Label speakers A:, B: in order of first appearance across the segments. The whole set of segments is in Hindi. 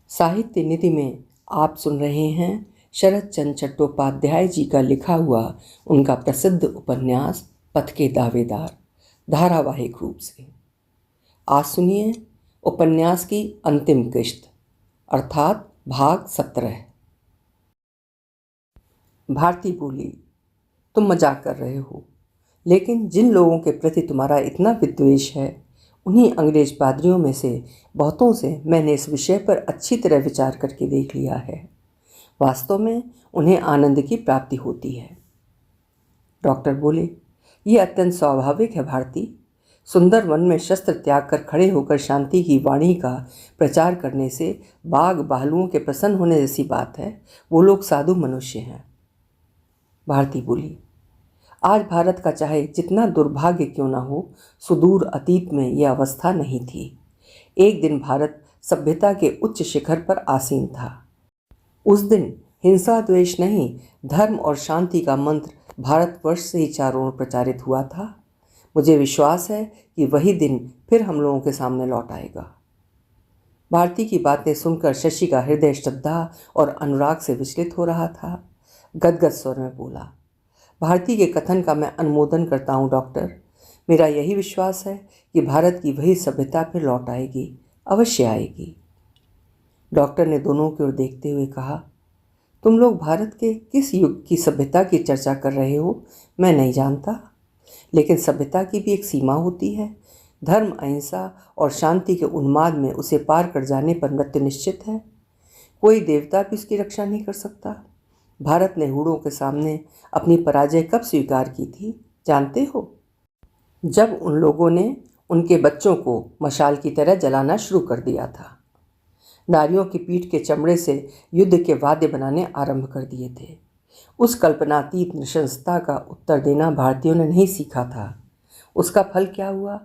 A: साहित्य निधि में आप सुन रहे हैं शरद चंद्र चट्टोपाध्याय जी का लिखा हुआ उनका प्रसिद्ध उपन्यास पथ के दावेदार धारावाहिक रूप से। आज सुनिए उपन्यास की अंतिम किश्त अर्थात भाग 17। भारती बोली, तुम मजाक कर रहे हो, लेकिन जिन लोगों के प्रति तुम्हारा इतना विद्वेष है उन्हीं अंग्रेज पादरियों में से बहुतों से मैंने इस विषय पर अच्छी तरह विचार करके देख लिया है। वास्तव में उन्हें आनंद की प्राप्ति होती है। डॉक्टर बोले, ये अत्यंत स्वाभाविक है भारती। सुंदर वन में शस्त्र त्याग कर खड़े होकर शांति की वाणी का प्रचार करने से बाघ भालुओं के प्रसन्न होने जैसी बात है। वो लोग साधु मनुष्य हैं। भारती बोली, आज भारत का चाहे जितना दुर्भाग्य क्यों न हो, सुदूर अतीत में यह अवस्था नहीं थी। एक दिन भारत सभ्यता के उच्च शिखर पर आसीन था। उस दिन हिंसा द्वेष नहीं, धर्म और शांति का मंत्र भारतवर्ष से ही चारों ओर प्रचारित हुआ था। मुझे विश्वास है कि वही दिन फिर हम लोगों के सामने लौट आएगा। भारती की बातें सुनकर शशि का हृदय श्रद्धा और अनुराग से विचलित हो रहा था। गदगद स्वर में बोला, भारती के कथन का मैं अनुमोदन करता हूँ डॉक्टर। मेरा यही विश्वास है कि भारत की वही सभ्यता फिर लौट आएगी, अवश्य आएगी। डॉक्टर ने दोनों की ओर देखते हुए कहा, तुम लोग भारत के किस युग की सभ्यता की चर्चा कर रहे हो मैं नहीं जानता, लेकिन सभ्यता की भी एक सीमा होती है। धर्म, अहिंसा और शांति के उन्माद में उसे पार कर जाने पर मृत्यु निश्चित है। कोई देवता भी उसकी रक्षा नहीं कर सकता। भारत ने हूणों के सामने अपनी पराजय कब स्वीकार की थी जानते हो? जब उन लोगों ने उनके बच्चों को मशाल की तरह जलाना शुरू कर दिया था। नारियों की पीठ के चमड़े से युद्ध के वाद्य बनाने आरंभ कर दिए थे। उस कल्पनातीत नृशंसता का उत्तर देना भारतीयों ने नहीं सीखा था। उसका फल क्या हुआ?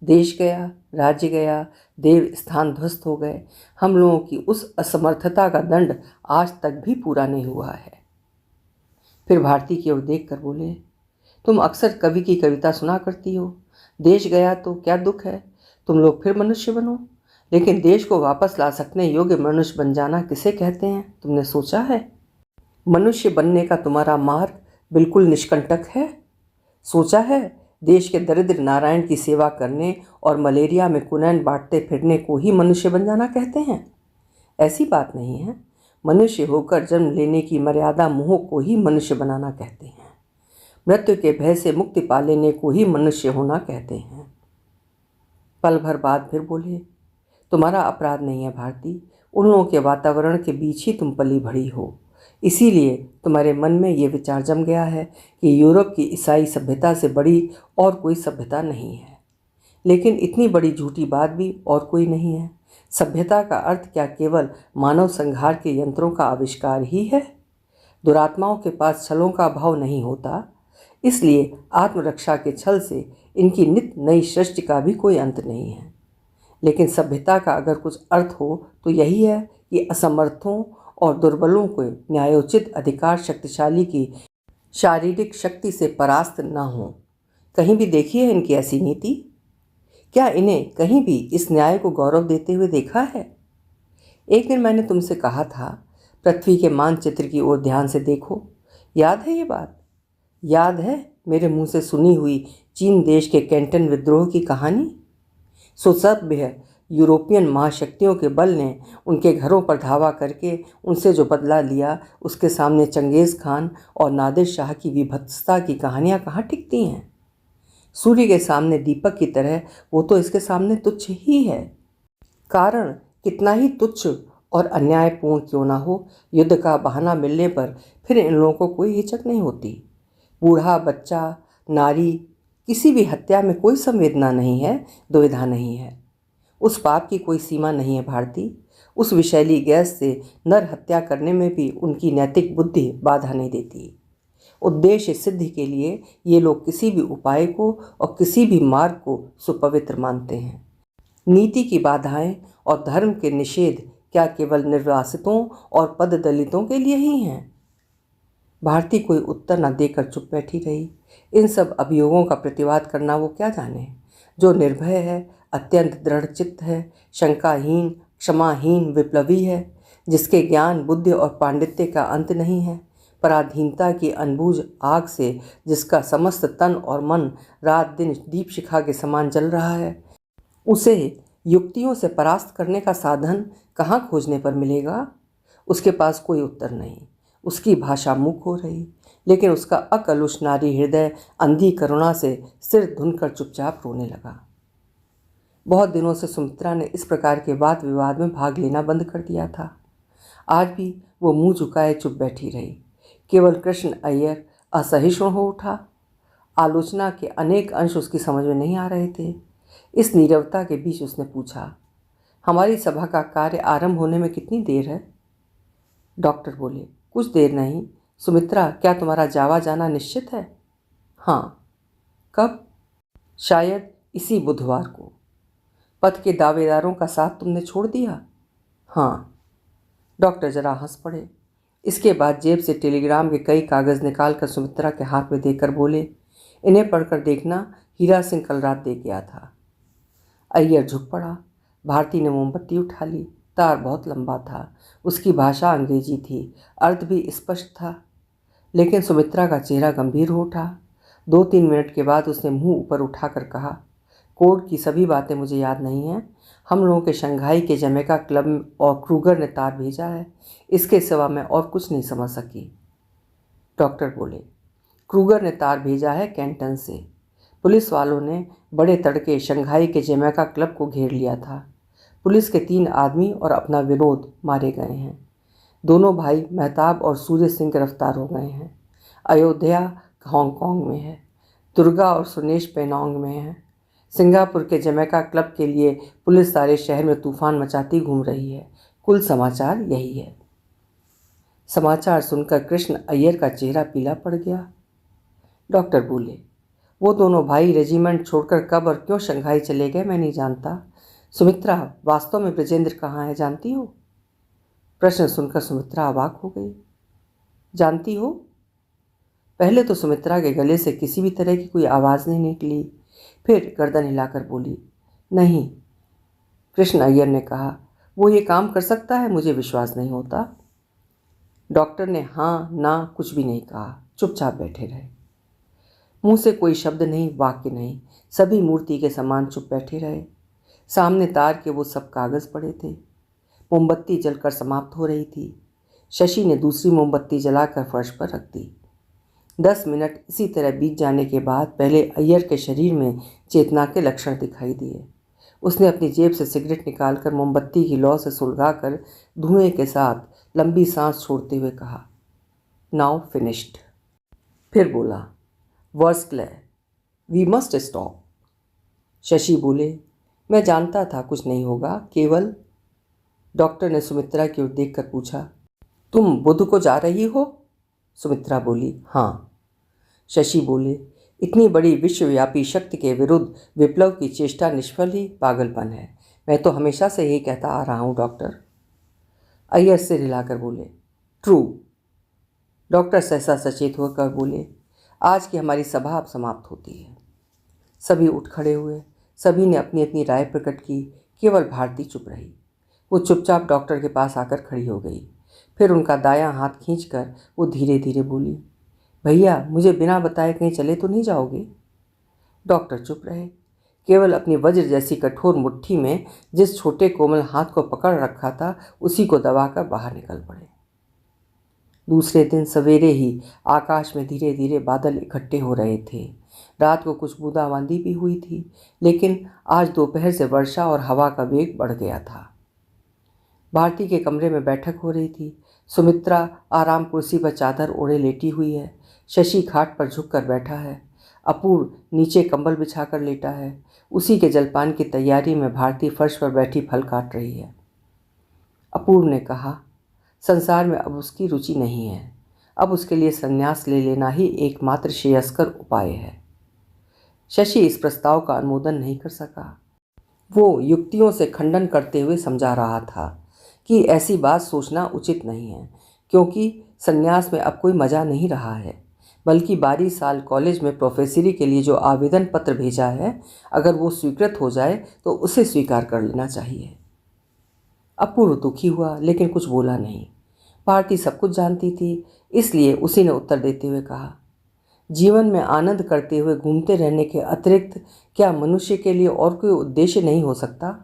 A: देश गया, राज्य गया, देव स्थान ध्वस्त हो गए। हम लोगों की उस असमर्थता का दंड आज तक भी पूरा नहीं हुआ है। फिर भारती की ओर देख कर बोले, तुम अक्सर कवि की कविता सुना करती हो, देश गया तो क्या दुख है, तुम लोग फिर मनुष्य बनो। लेकिन देश को वापस ला सकने योग्य मनुष्य बन जाना किसे कहते हैं, तुमने सोचा है? मनुष्य बनने का तुम्हारा मार्ग बिल्कुल निष्कंटक है। सोचा है देश के दरिद्र नारायण की सेवा करने और मलेरिया में कुनैन बांटते फिरने को ही मनुष्य बन जाना कहते हैं? ऐसी बात नहीं है। मनुष्य होकर जन्म लेने की मर्यादा मोह को ही मनुष्य बनाना कहते हैं। मृत्यु के भय से मुक्ति पा लेने को ही मनुष्य होना कहते हैं। पल भर बाद फिर बोले, तुम्हारा अपराध नहीं है भारती, उन लोगों के वातावरण के बीच ही तुम पली बढ़ी हो। इसीलिए तुम्हारे मन में ये विचार जम गया है कि यूरोप की ईसाई सभ्यता से बड़ी और कोई सभ्यता नहीं है। लेकिन इतनी बड़ी झूठी बात भी और कोई नहीं है। सभ्यता का अर्थ क्या केवल मानव संहार के यंत्रों का आविष्कार ही है? दुरात्माओं के पास छलों का भाव नहीं होता, इसलिए आत्मरक्षा के छल से इनकी नित नई सृष्टि का भी कोई अंत नहीं है। लेकिन सभ्यता का अगर कुछ अर्थ हो तो यही है कि असमर्थों और दुर्बलों को न्यायोचित अधिकार शक्तिशाली की शारीरिक शक्ति से परास्त न हो। कहीं भी देखी है इनकी ऐसी नीति? क्या इन्हें कहीं भी इस न्याय को गौरव देते हुए देखा है? एक दिन मैंने तुमसे कहा था, पृथ्वी के मानचित्र की ओर ध्यान से देखो। याद है ये बात? याद है मेरे मुंह से सुनी हुई चीन देश के कैंटन विद्रोह की कहानी? सुसभ्य यूरोपियन महाशक्तियों के बल ने उनके घरों पर धावा करके उनसे जो बदला लिया, उसके सामने चंगेज़ खान और नादिर शाह की विभत्सता की कहानियाँ कहाँ टिकती हैं? सूर्य के सामने दीपक की तरह वो तो इसके सामने तुच्छ ही है। कारण कितना ही तुच्छ और अन्यायपूर्ण क्यों ना हो, युद्ध का बहाना मिलने पर फिर इन लोगों को कोई हिचक नहीं होती। बूढ़ा, बच्चा, नारी, किसी भी हत्या में कोई संवेदना नहीं है, दुविधा नहीं है। उस पाप की कोई सीमा नहीं है भारती। उस विषैली गैस से नर हत्या करने में भी उनकी नैतिक बुद्धि बाधा नहीं देती। उद्देश्य सिद्धि के लिए ये लोग किसी भी उपाय को और किसी भी मार्ग को सुपवित्र मानते हैं। नीति की बाधाएं और धर्म के निषेध क्या केवल निर्वासितों और पद दलितों के लिए ही हैं? भारती कोई उत्तर न देकर चुप बैठी रही। इन सब अभियोगों का प्रतिवाद करना वो क्या जाने। जो निर्भय है, अत्यंत दृढ़ चित्त है, शंकाहीन, क्षमाहीन विप्लवी है, जिसके ज्ञान, बुद्धि और पांडित्य का अंत नहीं है, पराधीनता की अनबूझ आग से जिसका समस्त तन और मन रात दिन दीप शिखा के समान जल रहा है, उसे युक्तियों से परास्त करने का साधन कहाँ खोजने पर मिलेगा? उसके पास कोई उत्तर नहीं। उसकी भाषा मूक हो रही, लेकिन उसका अकलुष नारी हृदय अंधी करुणा से सिर धुनकर चुपचाप रोने लगा। बहुत दिनों से सुमित्रा ने इस प्रकार के वाद विवाद में भाग लेना बंद कर दिया था। आज भी वो मुंह झुकाए चुप बैठी रही। केवल कृष्ण अय्यर असहिष्णु हो उठा। आलोचना के अनेक अंश उसकी समझ में नहीं आ रहे थे। इस नीरवता के बीच उसने पूछा, हमारी सभा का कार्य आरंभ होने में कितनी देर है? डॉक्टर बोले, कुछ देर नहीं। सुमित्रा, क्या तुम्हारा जावा जाना निश्चित है? हाँ। कब? शायद इसी बुधवार को। पथ के दावेदारों का साथ तुमने छोड़ दिया? हाँ। डॉक्टर जरा हंस पड़े। इसके बाद जेब से टेलीग्राम के कई कागज़ निकालकर सुमित्रा के हाथ में देकर बोले, इन्हें पढ़कर देखना, हीरा सिंह कल रात दे गया था। अय्यर झुक पड़ा। भारती ने मोमबत्ती उठा ली। तार बहुत लंबा था। उसकी भाषा अंग्रेजी थी, अर्थ भी स्पष्ट था। लेकिन सुमित्रा का चेहरा गंभीर हो उठा। 2-3 मिनट के बाद उसने मुंह ऊपर उठाकर कहा, कोड की सभी बातें मुझे याद नहीं हैं। हम लोगों के शंघाई के जमैका क्लब और क्रूगर ने तार भेजा है। इसके सिवा मैं और कुछ नहीं समझ सकी। डॉक्टर बोले, क्रूगर ने तार भेजा है कैंटन से। पुलिस वालों ने बड़े तड़के शंघाई के जमैका क्लब को घेर लिया था। पुलिस के 3 आदमी और अपना विनोद मारे गए हैं। दोनों भाई मेहताब और सूर्य सिंह गिरफ्तार हो गए हैं। अयोध्या हांगकांग में है। दुर्गा और सुनेश पेनोंग में है। सिंगापुर के जमैका क्लब के लिए पुलिस सारे शहर में तूफान मचाती घूम रही है। कुल समाचार यही है। समाचार सुनकर कृष्ण अय्यर का चेहरा पीला पड़ गया। डॉक्टर बोले, वो दोनों भाई रेजिमेंट छोड़कर कब और क्यों शंघाई चले गए मैं नहीं जानता। सुमित्रा, वास्तव में ब्रजेंद्र कहाँ है जानती हो? प्रश्न सुनकर सुमित्रा अवाक हो गई। जानती हो? पहले तो सुमित्रा के गले से किसी भी तरह की कोई आवाज़ नहीं निकली। फिर गर्दन हिलाकर बोली, नहीं। कृष्ण अय्यर ने कहा, वो ये काम कर सकता है? मुझे विश्वास नहीं होता। डॉक्टर ने हाँ ना कुछ भी नहीं कहा, चुपचाप बैठे रहे। मुंह से कोई शब्द नहीं, वाक्य नहीं। सभी मूर्ति के समान चुप बैठे रहे। सामने तार के वो सब कागज़ पड़े थे। मोमबत्ती जलकर समाप्त हो रही थी। शशि ने दूसरी मोमबत्ती जलाकर फर्श पर रख दी। 10 मिनट इसी तरह बीत जाने के बाद पहले अय्यर के शरीर में चेतना के लक्षण दिखाई दिए। उसने अपनी जेब से सिगरेट निकालकर मोमबत्ती की लौ से सुलगाकर धुएं के साथ लंबी सांस छोड़ते हुए कहा, नाउ फिनिश्ड। फिर बोला, worse clear, we must stop. Shashi बोले, मैं जानता था कुछ नहीं होगा, केवल। डॉक्टर ने सुमित्रा की ओर देखकर पूछा, तुम बुध को जा रही हो? सुमित्रा बोली, हाँ। शशि बोले, इतनी बड़ी विश्वव्यापी शक्ति के विरुद्ध विप्लव की चेष्टा निष्फल ही पागलपन है। मैं तो हमेशा से यही कहता आ रहा हूँ डॉक्टर। अय्यर सिर हिलाकर बोले, ट्रू। डॉक्टर सहसा सचेत होकर बोले, आज की हमारी सभा अब समाप्त होती है। सभी उठ खड़े हुए। सभी ने अपनी अपनी राय प्रकट की। केवल भारती चुप रही। वो चुपचाप डॉक्टर के पास आकर खड़ी हो गई। फिर उनका दायां हाथ खींचकर वो धीरे धीरे बोली, भैया, मुझे बिना बताए कहीं चले तो नहीं जाओगे? डॉक्टर चुप रहे। केवल अपनी वज्र जैसी कठोर मुट्ठी में जिस छोटे कोमल हाथ को पकड़ रखा था, उसी को दबाकर बाहर निकल पड़े। दूसरे दिन सवेरे ही आकाश में धीरे धीरे बादल इकट्ठे हो रहे थे। रात को कुछ बूंदाबांदी भी हुई थी, लेकिन आज दोपहर से वर्षा और हवा का वेग बढ़ गया था। भारती के कमरे में बैठक हो रही थी। सुमित्रा आराम कुर्सी पर चादर ओढ़े लेटी हुई है। शशि खाट पर झुककर बैठा है। अपूर्व नीचे कंबल बिछाकर लेटा है। उसी के जलपान की तैयारी में भारती फर्श पर बैठी फल काट रही है। अपूर्व ने कहा, संसार में अब उसकी रुचि नहीं है। अब उसके लिए संन्यास ले लेना ही एकमात्र श्रेयस्कर उपाय है। शशि इस प्रस्ताव का अनुमोदन नहीं कर सका। वो युक्तियों से खंडन करते हुए समझा रहा था कि ऐसी बात सोचना उचित नहीं है, क्योंकि संन्यास में अब कोई मज़ा नहीं रहा है। बल्कि 12 साल कॉलेज में प्रोफेसरी के लिए जो आवेदन पत्र भेजा है, अगर वो स्वीकृत हो जाए तो उसे स्वीकार कर लेना चाहिए। अपूर्व दुखी हुआ लेकिन कुछ बोला नहीं। भारती सब कुछ जानती थी, इसलिए उसी ने उत्तर देते हुए कहा, जीवन में आनंद करते हुए घूमते रहने के अतिरिक्त क्या मनुष्य के लिए और कोई उद्देश्य नहीं हो सकता?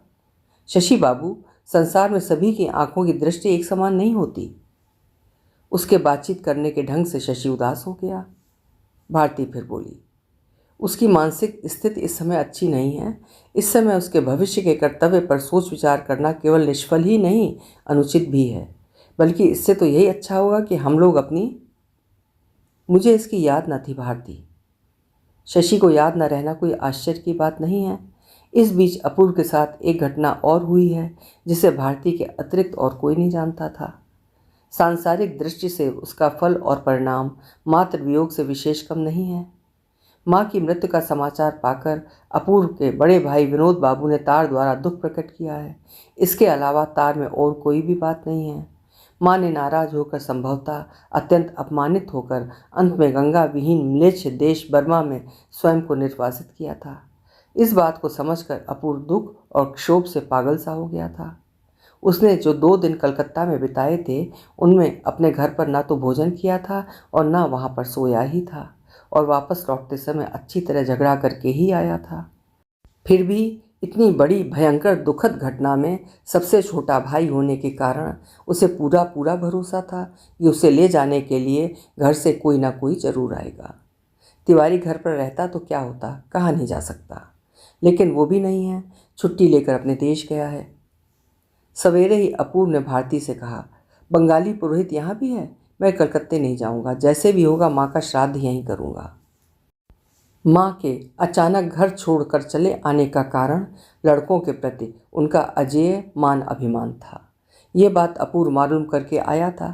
A: शशि बाबू, संसार में सभी की आंखों की दृष्टि एक समान नहीं होती। उसके बातचीत करने के ढंग से शशि उदास हो गया। भारती फिर बोली, उसकी मानसिक स्थिति इस समय अच्छी नहीं है। इस समय उसके भविष्य के कर्तव्य पर सोच विचार करना केवल निष्फल ही नहीं, अनुचित भी है। बल्कि इससे तो यही अच्छा होगा कि हम लोग अपनी। मुझे इसकी याद न थी भारती। शशि को याद न रहना कोई आश्चर्य की बात नहीं है। इस बीच अपूर्व के साथ एक घटना और हुई है जिसे भारती के अतिरिक्त और कोई नहीं जानता था। सांसारिक दृष्टि से उसका फल और परिणाम मातृ वियोग से विशेष कम नहीं है। माँ की मृत्यु का समाचार पाकर अपूर्व के बड़े भाई विनोद बाबू ने तार द्वारा दुख प्रकट किया है। इसके अलावा तार में और कोई भी बात नहीं है। माँ ने नाराज होकर, संभवतः अत्यंत अपमानित होकर, अंत में गंगा विहीन म्लेच्छ देश बर्मा में स्वयं को निर्वासित किया था। इस बात को समझकर अपूर्व दुख और क्षोभ से पागल सा हो गया था। उसने जो 2 दिन कलकत्ता में बिताए थे, उनमें अपने घर पर ना तो भोजन किया था और ना वहाँ पर सोया ही था, और वापस लौटते समय अच्छी तरह झगड़ा करके ही आया था। फिर भी इतनी बड़ी भयंकर दुखद घटना में सबसे छोटा भाई होने के कारण उसे पूरा पूरा भरोसा था कि उसे ले जाने के लिए घर से कोई ना कोई जरूर आएगा। तिवारी घर पर रहता तो क्या होता, कहाँ नहीं जा सकता, लेकिन वो भी नहीं है। छुट्टी लेकर अपने देश गया है। सवेरे ही अपूर्व ने भारती से कहा, बंगाली पुरोहित यहाँ भी है? मैं कलकत्ते नहीं जाऊँगा, जैसे भी होगा माँ का श्राद्ध यहीं करूँगा। माँ के अचानक घर छोड़कर चले आने का कारण लड़कों के प्रति उनका अजेय मान अभिमान था। ये बात अपूर्व मालूम करके आया था।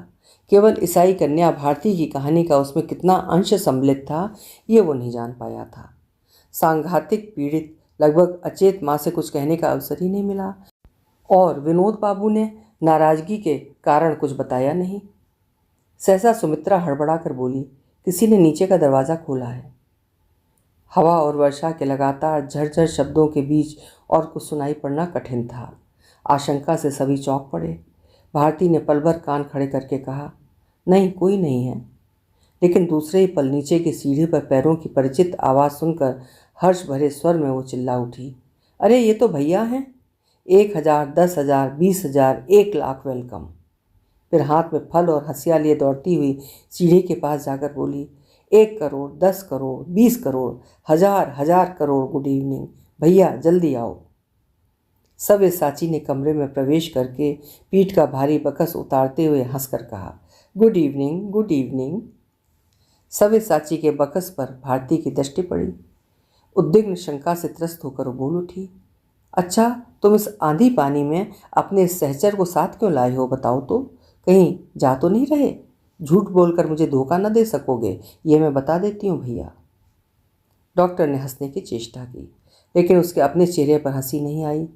A: केवल ईसाई कन्या भारती की कहानी का उसमें कितना अंश सम्मिलित था, ये वो नहीं जान पाया था। सांघातिक पीड़ित, लगभग अचेत माँ से कुछ कहने का अवसर ही नहीं मिला, और विनोद बाबू ने नाराजगी के कारण कुछ बताया नहीं। सहसा सुमित्रा हड़बड़ा कर बोली, किसी ने नीचे का दरवाज़ा खोला है। हवा और वर्षा के लगातार झरझर शब्दों के बीच और कुछ सुनाई पड़ना कठिन था। आशंका से सभी चौंक पड़े। भारती ने पल भर कान खड़े करके कहा, नहीं, कोई नहीं है। लेकिन दूसरे ही पल नीचे की सीढ़ी पर पैरों की परिचित आवाज़ सुनकर हर्ष भरे स्वर में वो चिल्ला उठी, अरे ये तो भैया हैं। 1000, 10,000, 20,000, 1,00,000 वेलकम। फिर हाथ में फल और हंसिया लिए दौड़ती हुई सीढ़ी के पास जाकर बोली, 1 करोड़, 10 करोड़, 20 करोड़, 1000 करोड़ गुड इवनिंग, भैया जल्दी आओ। सव्यसाची ने कमरे में प्रवेश करके पीठ का भारी बकस उतारते हुए हंसकर कहा, गुड इवनिंग, गुड इवनिंग। सव्यसाची के बकस पर भारती की दृष्टि पड़ी। उद्विग्न शंका से त्रस्त होकर वो बोल उठी, अच्छा, तुम इस आंधी पानी में अपने सहचर को साथ क्यों लाए हो, बताओ तो। कहीं जा तो नहीं रहे? झूठ बोलकर मुझे धोखा न दे सकोगे, ये मैं बता देती हूँ भैया। डॉक्टर ने हंसने की चेष्टा की, लेकिन उसके अपने चेहरे पर हंसी नहीं आई।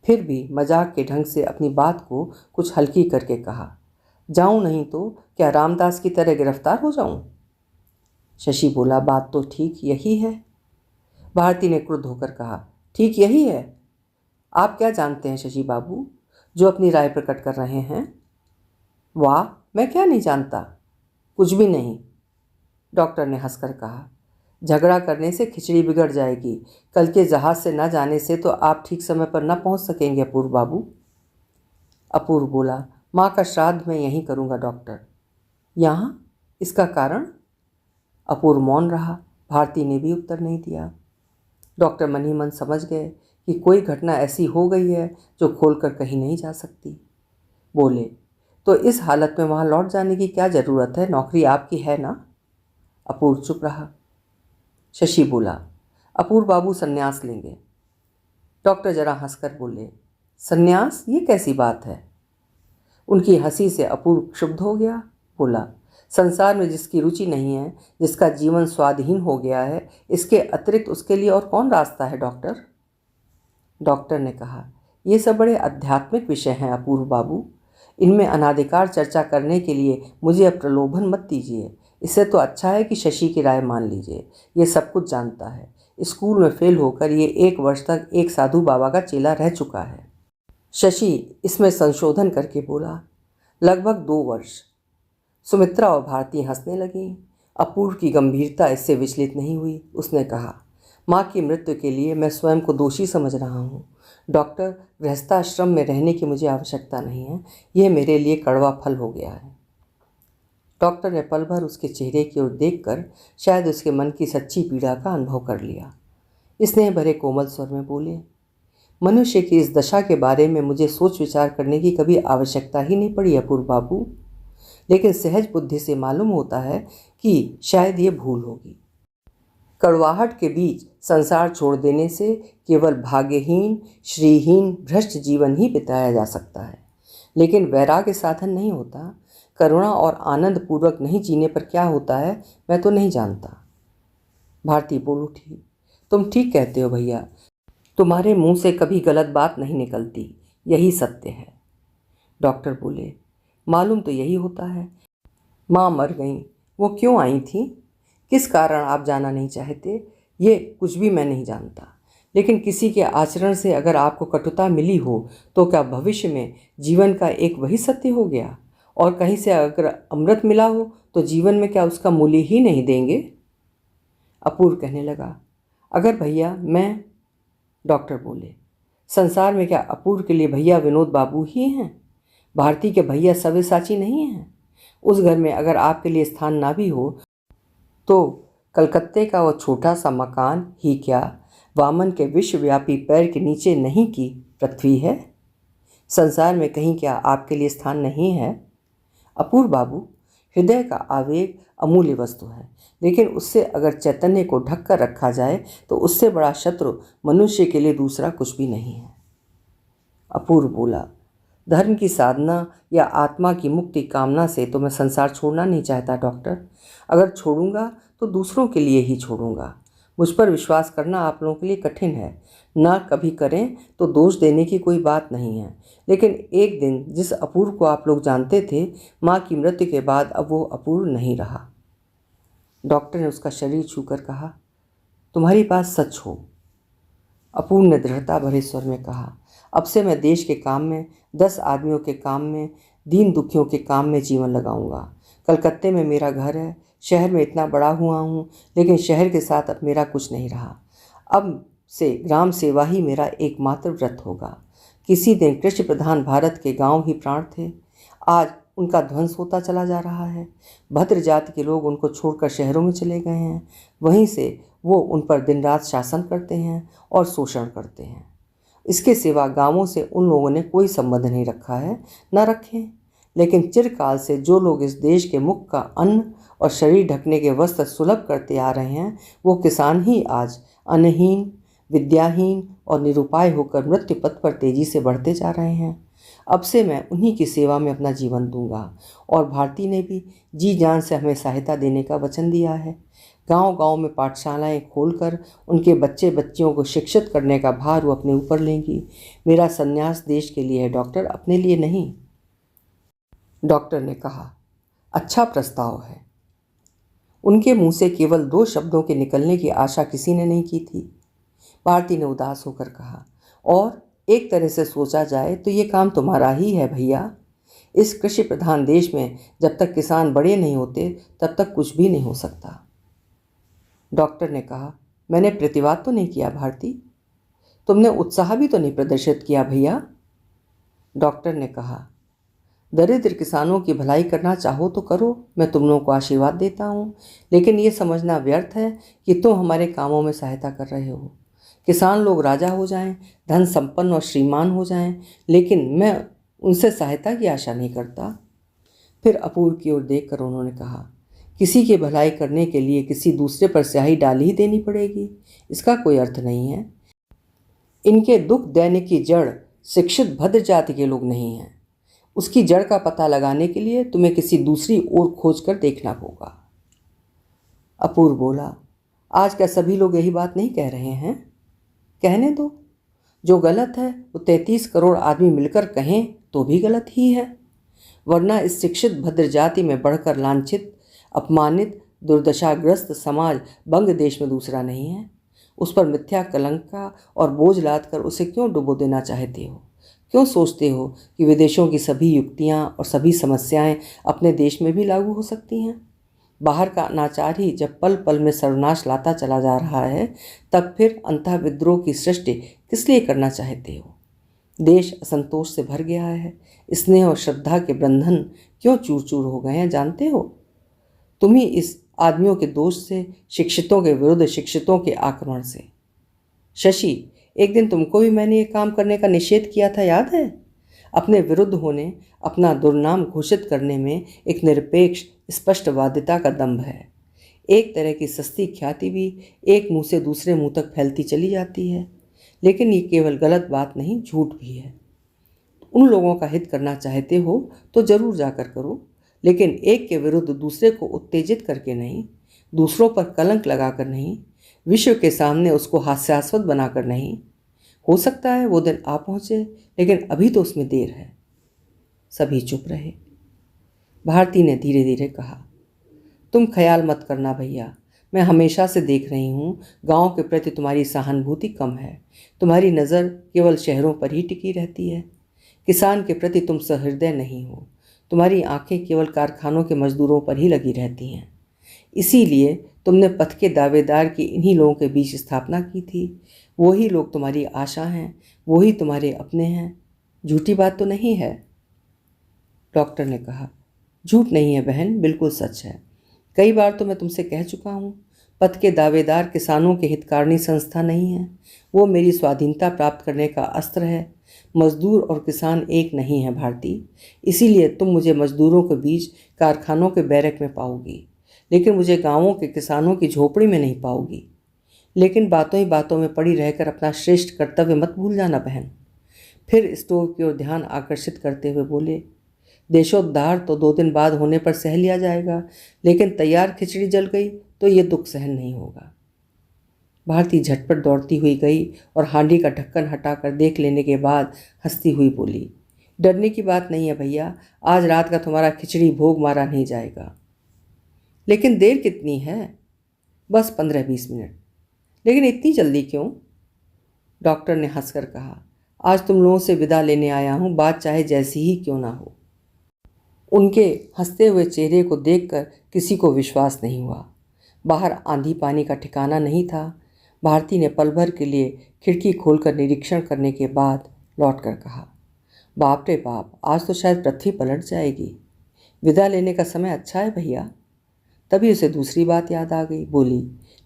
A: फिर भी मजाक के ढंग से अपनी बात को कुछ हल्की करके कहा, जाऊं नहीं तो क्या रामदास की तरह गिरफ्तार हो जाऊं? शशि बोला, बात तो ठीक यही है। भारती ने क्रुद्ध होकर कहा, ठीक यही है? आप क्या जानते हैं शशि बाबू, जो अपनी राय प्रकट कर रहे हैं? वाह, मैं क्या नहीं जानता? कुछ भी नहीं, डॉक्टर ने हंसकर कहा। झगड़ा करने से खिचड़ी बिगड़ जाएगी। कल के जहाज से न जाने से तो आप ठीक समय पर न पहुंच सकेंगे अपूर्व बाबू। अपूर्व बोला, माँ का श्राद्ध मैं यहीं करूँगा डॉक्टर। यहाँ? इसका कारण? अपूर्व मौन रहा। भारती ने भी उत्तर नहीं दिया। डॉक्टर मन ही मन समझ गए कि कोई घटना ऐसी हो गई है जो खोलकर कहीं नहीं जा सकती। बोले, तो इस हालत में वहाँ लौट जाने की क्या ज़रूरत है? नौकरी आपकी है ना? अपूर्व चुप रहा। शशि बोला, अपूर्व बाबू संन्यास लेंगे। डॉक्टर जरा हंसकर बोले, संन्यास? ये कैसी बात है? उनकी हंसी से अपूर्व क्षुब्ध हो गया। बोला, संसार में जिसकी रुचि नहीं है, जिसका जीवन स्वादहीन हो गया है, इसके अतिरिक्त उसके लिए और कौन रास्ता है डॉक्टर? डॉक्टर ने कहा, ये सब बड़े आध्यात्मिक विषय हैं अपूर्व बाबू। इनमें अनाधिकार चर्चा करने के लिए मुझे अब प्रलोभन मत दीजिए। इससे तो अच्छा है कि शशि की राय मान लीजिए। ये सब कुछ जानता है। स्कूल में फेल होकर ये 1 वर्ष तक एक साधु बाबा का चेला रह चुका है। शशि इसमें संशोधन करके बोला, लगभग 2 वर्ष। सुमित्रा और भारती हंसने लगीं। अपूर्व की गंभीरता इससे विचलित नहीं हुई। उसने कहा, माँ की मृत्यु के लिए मैं स्वयं को दोषी समझ रहा हूँ। डॉक्टर, गृहस्थाश्रम में रहने की मुझे आवश्यकता नहीं है। यह मेरे लिए कड़वा फल हो गया है। डॉक्टर ने पल भर उसके चेहरे की ओर देखकर शायद उसके मन की सच्ची पीड़ा का अनुभव कर लिया। स्नेह भरे कोमल स्वर में बोले, मनुष्य की इस दशा के बारे में मुझे सोच विचार करने की कभी आवश्यकता ही नहीं पड़ी अपूर्व बाबू, लेकिन सहज बुद्धि से मालूम होता है कि शायद ये भूल होगी। कड़वाहट के बीच संसार छोड़ देने से केवल भाग्यहीन, श्रीहीन, भ्रष्ट जीवन ही बिताया जा सकता है, लेकिन वैराग्य साधन नहीं होता। करुणा और आनंद पूर्वक नहीं जीने पर क्या होता है मैं तो नहीं जानता। भारती बोल उठी, तुम ठीक कहते हो भैया, तुम्हारे मुंह से कभी गलत बात नहीं निकलती, यही सत्य है। डॉक्टर बोले, मालूम तो यही होता है। माँ मर गईं, वो क्यों आई थी, किस कारण आप जाना नहीं चाहते, ये कुछ भी मैं नहीं जानता, लेकिन किसी के आचरण से अगर आपको कटुता मिली हो तो क्या भविष्य में जीवन का एक वही सत्य हो गया, और कहीं से अगर अमृत मिला हो तो जीवन में क्या उसका मूल्य ही नहीं देंगे। अपूर्व कहने लगा, अगर भैया मैं। डॉक्टर बोले, संसार में क्या अपूर्व के लिए भैया विनोद बाबू ही हैं? भारती के भैया सव्यसाची नहीं हैं? उस घर में अगर आपके लिए स्थान ना भी हो तो कलकत्ते का वो छोटा सा मकान ही क्या वामन के विश्वव्यापी पैर के नीचे नहीं की पृथ्वी है? संसार में कहीं क्या आपके लिए स्थान नहीं है? अपूर्व बाबू, हृदय का आवेग अमूल्य वस्तु है, लेकिन उससे अगर चैतन्य को ढक कर रखा जाए तो उससे बड़ा शत्रु मनुष्य के लिए दूसरा कुछ भी नहीं है। अपूर्व बोला, धर्म की साधना या आत्मा की मुक्ति कामना से तो मैं संसार छोड़ना नहीं चाहता डॉक्टर। अगर छोड़ूंगा तो दूसरों के लिए ही छोड़ूंगा। मुझ पर विश्वास करना आप लोगों के लिए कठिन है, ना कभी करें तो दोष देने की कोई बात नहीं है, लेकिन एक दिन जिस अपूर्व को आप लोग जानते थे, माँ की मृत्यु के बाद अब वो अपूर्व नहीं रहा। डॉक्टर ने उसका शरीर छूकर कहा, तुम्हारी बात सच हो। अपूर्व ने दृढ़ता भरे स्वर में कहा, अब से मैं देश के काम में, 10 आदमियों के काम में, दीन दुखियों के काम में जीवन लगाऊंगा। कलकत्ते में मेरा घर है, शहर में इतना बड़ा हुआ हूँ, लेकिन शहर के साथ अब मेरा कुछ नहीं रहा। अब से ग्राम सेवा ही मेरा एकमात्र व्रत होगा। किसी दिन कृषि प्रधान भारत के गांव ही प्राण थे, आज उनका ध्वंस होता चला जा रहा है। भद्र जाति के लोग उनको छोड़कर शहरों में चले गए हैं, वहीं से वो उन पर दिन रात शासन करते हैं और शोषण करते हैं। इसके सिवा गांवों से उन लोगों ने कोई संबंध नहीं रखा है, न रखें, लेकिन चिरकाल से जो लोग इस देश के मुख का अन्न और शरीर ढकने के वस्त्र सुलभ करते आ रहे हैं, वो किसान ही आज अन्नहीन, विद्याहीन और निरुपाय होकर मृत्यु पथ पर तेजी से बढ़ते जा रहे हैं। अब से मैं उन्हीं की सेवा में अपना जीवन दूंगा, और भारती ने भी जी जान से हमें सहायता देने का वचन दिया है। गांव-गांव में पाठशालाएं खोलकर उनके बच्चे बच्चियों को शिक्षित करने का भार वो अपने ऊपर लेंगी। मेरा संन्यास देश के लिए है डॉक्टर, अपने लिए नहीं। डॉक्टर ने कहा, अच्छा प्रस्ताव है। उनके मुंह से केवल 2 शब्दों के निकलने की आशा किसी ने नहीं की थी। भारती ने उदास होकर कहा, और एक तरह से सोचा जाए तो ये काम तुम्हारा ही है भैया। इस कृषि प्रधान देश में जब तक किसान बड़े नहीं होते तब तक कुछ भी नहीं हो सकता। डॉक्टर ने कहा, मैंने प्रतिवाद तो नहीं किया भारती, तुमने उत्साह भी तो नहीं प्रदर्शित किया भैया। डॉक्टर ने कहा, दरिद्र किसानों की भलाई करना चाहो तो करो, मैं तुम लोगों को आशीर्वाद देता हूँ, लेकिन ये समझना व्यर्थ है कि तुम हमारे कामों में सहायता कर रहे हो। किसान लोग राजा हो जाएं, धन संपन्न और श्रीमान हो जाएं, लेकिन मैं उनसे सहायता की आशा नहीं करता। फिर अपूर्व की ओर देखकर उन्होंने कहा, किसी की भलाई करने के लिए किसी दूसरे पर स्याही डाल ही देनी पड़ेगी, इसका कोई अर्थ नहीं है। इनके दुख दैन्य की जड़ शिक्षित भद्र जाति के लोग नहीं हैं। उसकी जड़ का पता लगाने के लिए तुम्हें किसी दूसरी ओर खोज कर देखना होगा। अपूर्व बोला, आज क्या सभी लोग यही बात नहीं कह रहे हैं? कहने दो, जो गलत है वो 33 करोड़ आदमी मिलकर कहें तो भी गलत ही है, वरना इस शिक्षित भद्र जाति में बढ़कर लांछित, अपमानित, दुर्दशाग्रस्त समाज बंग देश में दूसरा नहीं है। उस पर मिथ्या कलंक का और बोझ लाद कर उसे क्यों डुबो देना चाहते हो? क्यों सोचते हो कि विदेशों की सभी युक्तियाँ और सभी समस्याएं अपने देश में भी लागू हो सकती हैं? बाहर का अनाचार ही जब पल पल में सर्वनाश लाता चला जा रहा है, तब फिर अंतः विद्रोह की सृष्टि किस लिए करना चाहते हो? देश असंतोष से भर गया है। स्नेह और श्रद्धा के बंधन क्यों चूर चूर हो गए हैं जानते हो? तुम ही इस आदमियों के दोष से, शिक्षितों के विरुद्ध शिक्षितों के आक्रमण से। शशि, एक दिन तुमको भी मैंने ये काम करने का निषेध किया था, याद है? अपने विरुद्ध होने, अपना दुर्नाम घोषित करने में एक निरपेक्ष स्पष्टवादिता का दंभ है। एक तरह की सस्ती ख्याति भी एक मुंह से दूसरे मुंह तक फैलती चली जाती है। लेकिन ये केवल गलत बात नहीं, झूठ भी है। उन लोगों का हित करना चाहते हो तो जरूर जाकर करो, लेकिन एक के विरुद्ध दूसरे को उत्तेजित करके नहीं, दूसरों पर कलंक लगाकर नहीं, विश्व के सामने उसको हास्यास्पद बनाकर नहीं। हो सकता है वो दिन आ पहुंचे, लेकिन अभी तो उसमें देर है। सभी चुप रहे। भारती ने धीरे धीरे कहा, तुम ख्याल मत करना भैया, मैं हमेशा से देख रही हूँ गांव के प्रति तुम्हारी सहानुभूति कम है। तुम्हारी नज़र केवल शहरों पर ही टिकी रहती है। किसान के प्रति तुम सहृदय नहीं हो। तुम्हारी आंखें केवल कारखानों के मजदूरों पर ही लगी रहती हैं। इसीलिए तुमने पथ के दावेदार की इन्हीं लोगों के बीच स्थापना की थी। वही लोग तुम्हारी आशा हैं, वही तुम्हारे अपने हैं। झूठी बात तो नहीं है? डॉक्टर ने कहा, झूठ नहीं है बहन, बिल्कुल सच है। कई बार तो मैं तुमसे कह चुका हूँ, पथ के दावेदार किसानों के हितकारिणी संस्था नहीं है, वो मेरी स्वाधीनता प्राप्त करने का अस्त्र है। मजदूर और किसान एक नहीं है भारती, इसीलिए तुम मुझे मजदूरों के बीच कारखानों के बैरक में पाओगी, लेकिन मुझे गांवों के किसानों की झोपड़ी में नहीं पाओगी। लेकिन बातों ही बातों में पड़ी रहकर अपना श्रेष्ठ कर्तव्य मत भूल जाना बहन। फिर स्टोव की ओर ध्यान आकर्षित करते हुए बोले, देशोद्धार तो 2 दिन बाद होने पर सह लिया जाएगा, लेकिन तैयार खिचड़ी जल गई तो ये दुख सहन नहीं होगा। भारती झटपट दौड़ती हुई गई और हांडी का ढक्कन हटाकर देख लेने के बाद हंसती हुई बोली, डरने की बात नहीं है भैया, आज रात का तुम्हारा खिचड़ी भोग मारा नहीं जाएगा। लेकिन देर कितनी है? बस 15-20 मिनट। लेकिन इतनी जल्दी क्यों? डॉक्टर ने हंसकर कहा, आज तुम लोगों से विदा लेने आया हूँ, बात चाहे जैसी ही क्यों ना हो। उनके हंसते हुए चेहरे को देखकर किसी को विश्वास नहीं हुआ। बाहर आंधी पानी का ठिकाना नहीं था। भारती ने पल भर के लिए खिड़की खोलकर निरीक्षण करने के बाद लौटकर कहा, बाप रे बाप, आज तो शायद पृथ्वी पलट जाएगी। विदा लेने का समय अच्छा है भैया। तभी उसे दूसरी बात याद आ गई। बोली,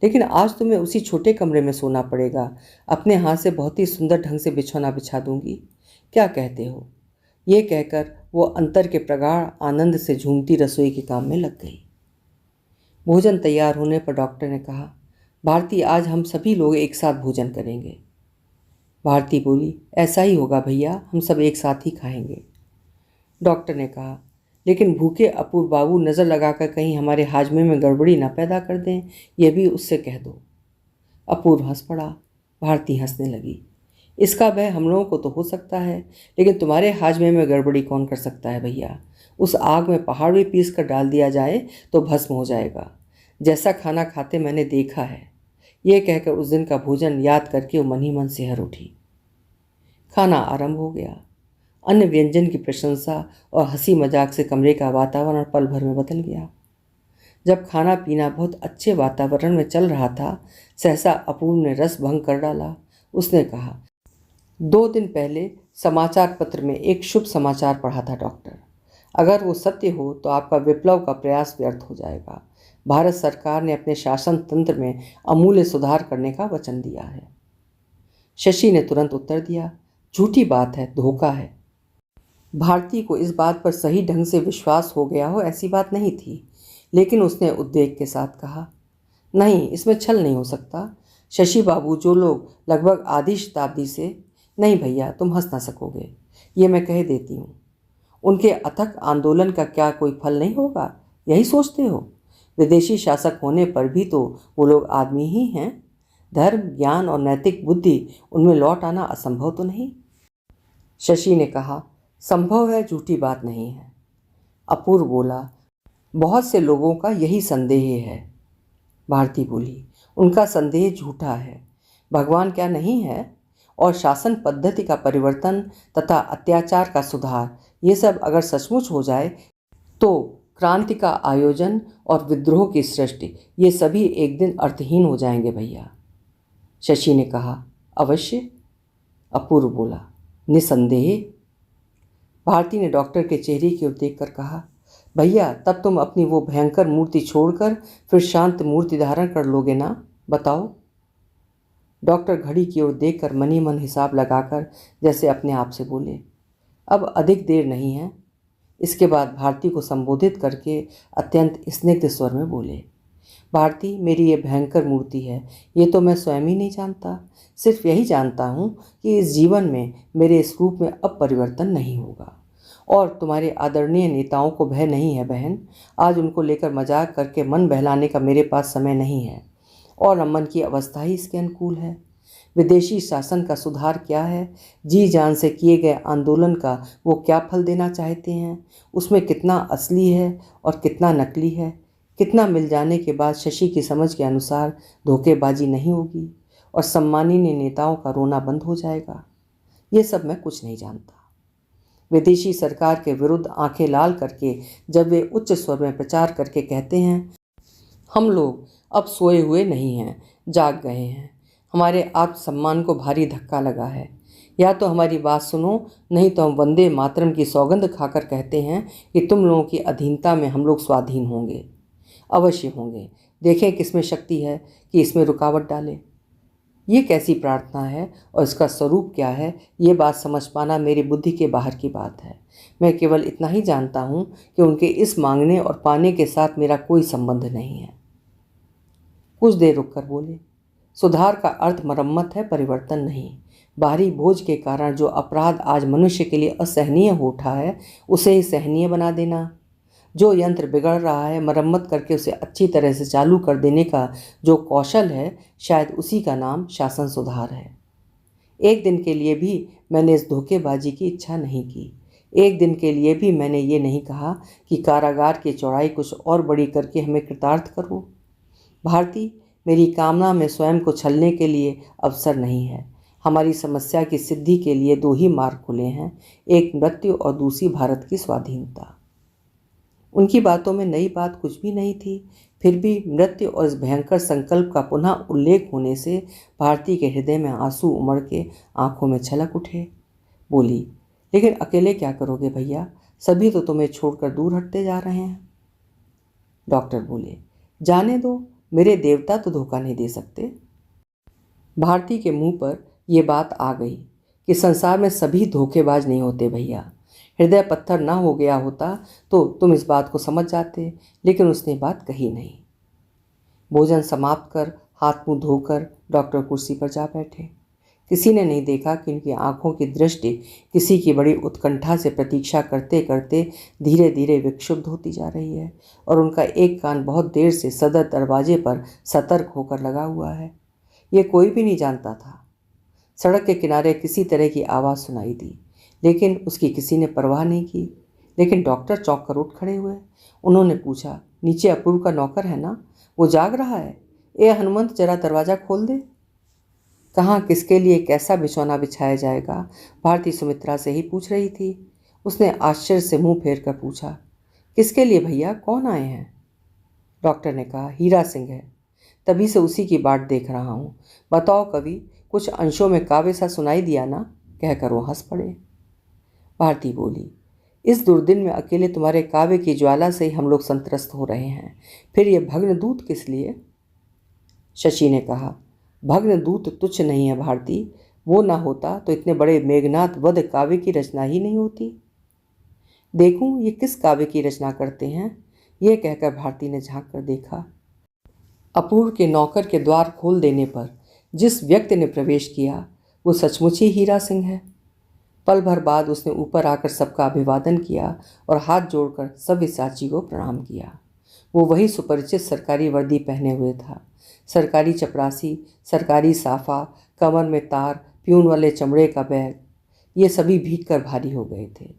A: लेकिन आज तुम्हें उसी छोटे कमरे में सोना पड़ेगा। अपने हाथ से बहुत ही सुंदर ढंग से बिछौना बिछा दूंगी, क्या कहते हो? ये कहकर वो अंतर के प्रगाढ़ आनंद से झूमती रसोई के काम में लग गई। भोजन तैयार होने पर डॉक्टर ने कहा, भारती, आज हम सभी लोग एक साथ भोजन करेंगे। भारती बोली, ऐसा ही होगा भैया, हम सब एक साथ ही खाएंगे। डॉक्टर ने कहा, लेकिन भूखे अपूर्व बाबू नज़र लगाकर कहीं हमारे हाजमे में गड़बड़ी न पैदा कर दें, यह भी उससे कह दो। अपूर्व हंस पड़ा। भारती हंसने लगी। इसका भय हम लोगों को तो हो सकता है, लेकिन तुम्हारे हाजमे में गड़बड़ी कौन कर सकता है भैया? उस आग में पहाड़ भी पीस कर डाल दिया जाए तो भस्म हो जाएगा। जैसा खाना खाते मैंने देखा है। ये कहकर उस दिन का भोजन याद करके वो मन ही मन सिहर उठी। खाना आरंभ हो गया। अन्य व्यंजन की प्रशंसा और हंसी मजाक से कमरे का वातावरण पल भर में बदल गया। जब खाना पीना बहुत अच्छे वातावरण में चल रहा था, सहसा अपूर्व ने रस भंग कर डाला। उसने कहा, 2 दिन पहले समाचार पत्र में एक शुभ समाचार पढ़ा था डॉक्टर। अगर वो सत्य हो तो आपका विप्लव का प्रयास व्यर्थ हो जाएगा। भारत सरकार ने अपने शासन तंत्र में अमूल्य सुधार करने का वचन दिया है। शशि ने तुरंत उत्तर दिया, झूठी बात है, धोखा है। भारती को इस बात पर सही ढंग से विश्वास हो गया हो ऐसी बात नहीं थी, लेकिन उसने उद्वेग के साथ कहा, नहीं, इसमें छल नहीं हो सकता। शशि बाबू जो लोग लगभग आधी शताब्दी से, नहीं भैया, तुम हंस ना सकोगे, ये मैं कह देती हूँ। उनके अथक आंदोलन का क्या कोई फल नहीं होगा, यही सोचते हो? विदेशी शासक होने पर भी तो वो लोग आदमी ही हैं। धर्म, ज्ञान और नैतिक बुद्धि उनमें लौट आना असंभव तो नहीं? शशि ने कहा, संभव है, झूठी बात नहीं है। अपूर्व बोला, बहुत से लोगों का यही संदेह है। भारती बोली, उनका संदेह झूठा है। भगवान क्या नहीं है? और शासन पद्धति का परिवर्तन तथा अत्याचार का सुधार, ये सब अगर सचमुच हो जाए तो क्रांति का आयोजन और विद्रोह की सृष्टि, ये सभी एक दिन अर्थहीन हो जाएंगे भैया। शशि ने कहा, अवश्य। अपूर्व बोला, निसंदेह। भारती ने डॉक्टर के चेहरे की ओर देखकर कहा, भैया तब तुम अपनी वो भयंकर मूर्ति छोड़कर फिर शांत मूर्ति धारण कर लोगे ना, बताओ। डॉक्टर घड़ी की ओर देखकर मन ही मन हिसाब लगाकर जैसे अपने आप से बोले, अब अधिक देर नहीं है। इसके बाद भारती को संबोधित करके अत्यंत स्निग्ध स्वर में बोले, भारती, मेरी ये भयंकर मूर्ति है, ये तो मैं स्वयं ही नहीं जानता। सिर्फ यही जानता हूँ कि इस जीवन में मेरे इस रूप में अब परिवर्तन नहीं होगा। और तुम्हारे आदरणीय नेताओं को भय नहीं है बहन। आज उनको लेकर मजाक करके मन बहलाने का मेरे पास समय नहीं है, और अमन की अवस्था ही इसके अनुकूल है। विदेशी शासन का सुधार क्या है, जी जान से किए गए आंदोलन का वो क्या फल देना चाहते हैं, उसमें कितना असली है और कितना नकली है, कितना मिल जाने के बाद शशि की समझ के अनुसार धोखेबाजी नहीं होगी और सम्माननीय नेताओं का रोना बंद हो जाएगा, ये सब मैं कुछ नहीं जानता। विदेशी सरकार के विरुद्ध आंखें लाल करके जब वे उच्च स्वर में प्रचार करके कहते हैं, हम लोग अब सोए हुए नहीं हैं, जाग गए हैं, हमारे आत्मसम्मान को भारी धक्का लगा है, या तो हमारी बात सुनो, नहीं तो हम वंदे मातरम की सौगंध खाकर कहते हैं कि तुम लोगों की अधीनता में हम लोग स्वाधीन होंगे, अवश्य होंगे। देखें किसमें शक्ति है कि इसमें रुकावट डाले। ये कैसी प्रार्थना है और इसका स्वरूप क्या है, ये बात समझ पाना मेरी बुद्धि के बाहर की बात है। मैं केवल इतना ही जानता हूँ कि उनके इस मांगने और पाने के साथ मेरा कोई संबंध नहीं है। कुछ देर रुककर बोले, सुधार का अर्थ मरम्मत है, परिवर्तन नहीं। बाहरी बोझ के कारण जो अपराध आज मनुष्य के लिए असहनीय हो उठा है, उसे ही सहनीय बना देना। जो यंत्र बिगड़ रहा है, मरम्मत करके उसे अच्छी तरह से चालू कर देने का जो कौशल है, शायद उसी का नाम शासन सुधार है। एक दिन के लिए भी मैंने इस धोखेबाजी की इच्छा नहीं की। एक दिन के लिए भी मैंने ये नहीं कहा कि कारागार की चौड़ाई कुछ और बड़ी करके हमें कृतार्थ करो। भारती, मेरी कामना में स्वयं को छलने के लिए अवसर नहीं है। हमारी समस्या की सिद्धि के लिए दो ही मार्ग खुले हैं, एक मृत्यु और दूसरी भारत की स्वाधीनता। उनकी बातों में नई बात कुछ भी नहीं थी, फिर भी मृत्यु और इस भयंकर संकल्प का पुनः उल्लेख होने से भारती के हृदय में आंसू उमड़ के आंखों में छलक उठे। बोली, लेकिन अकेले क्या करोगे भैया, सभी तो तुम्हें छोड़कर दूर हटते जा रहे हैं। डॉक्टर बोले, जाने दो, मेरे देवता तो धोखा नहीं दे सकते। भारती के मुंह पर यह बात आ गई कि संसार में सभी धोखेबाज नहीं होते भैया। हृदय पत्थर ना हो गया होता तो तुम इस बात को समझ जाते, लेकिन उसने बात कही नहीं। भोजन समाप्त कर हाथ मुंह धोकर डॉक्टर कुर्सी पर जा बैठे। किसी ने नहीं देखा कि उनकी आंखों की दृष्टि किसी की बड़ी उत्कंठा से प्रतीक्षा करते करते धीरे धीरे विक्षुब्ध होती जा रही है, और उनका एक कान बहुत देर से सदर दरवाजे पर सतर्क होकर लगा हुआ है। ये कोई भी नहीं जानता था। सड़क के किनारे किसी तरह की आवाज़ सुनाई दी, लेकिन उसकी किसी ने परवाह नहीं की। लेकिन डॉक्टर चौंक कर उठ खड़े हुए। उन्होंने पूछा, नीचे अपूर्व का नौकर है ना, वो जाग रहा है? ए हनुमंत, जरा दरवाज़ा खोल दे। कहाँ किसके लिए कैसा बिछौना बिछाया जाएगा, भारती सुमित्रा से ही पूछ रही थी। उसने आश्चर्य से मुंह फेर कर पूछा, किसके लिए भैया, कौन आए हैं? डॉक्टर ने कहा, हीरा सिंह है, तभी से उसी की बाट देख रहा हूँ। बताओ कवि, कुछ अंशों में काव्य सा सुनाई दिया ना, कहकर वो हंस पड़े। भारती बोली, इस दुर्दिन में अकेले तुम्हारे काव्य की ज्वाला से ही हम लोग संत्रस्त हो रहे हैं, फिर ये भग्न दूत किस लिए? शशि ने कहा, भग्न दूत तुच्छ नहीं है भारती, वो ना होता तो इतने बड़े मेघनाथ वध काव्य की रचना ही नहीं होती। देखूं ये किस काव्य की रचना करते हैं, यह कहकर भारती ने झांक कर देखा। अपूर्व के नौकर के द्वार खोल देने पर जिस व्यक्ति ने प्रवेश किया वो सचमुच ही हीरा सिंह है। पल भर बाद उसने ऊपर आकर सबका अभिवादन किया और हाथ जोड़कर सव्यसाची को प्रणाम किया। वो वही सुपरिचित सरकारी वर्दी पहने हुए था, सरकारी चपरासी, सरकारी साफा, कमर में तार, प्यून वाले चमड़े का बैग, ये सभी भीग कर भारी हो गए थे।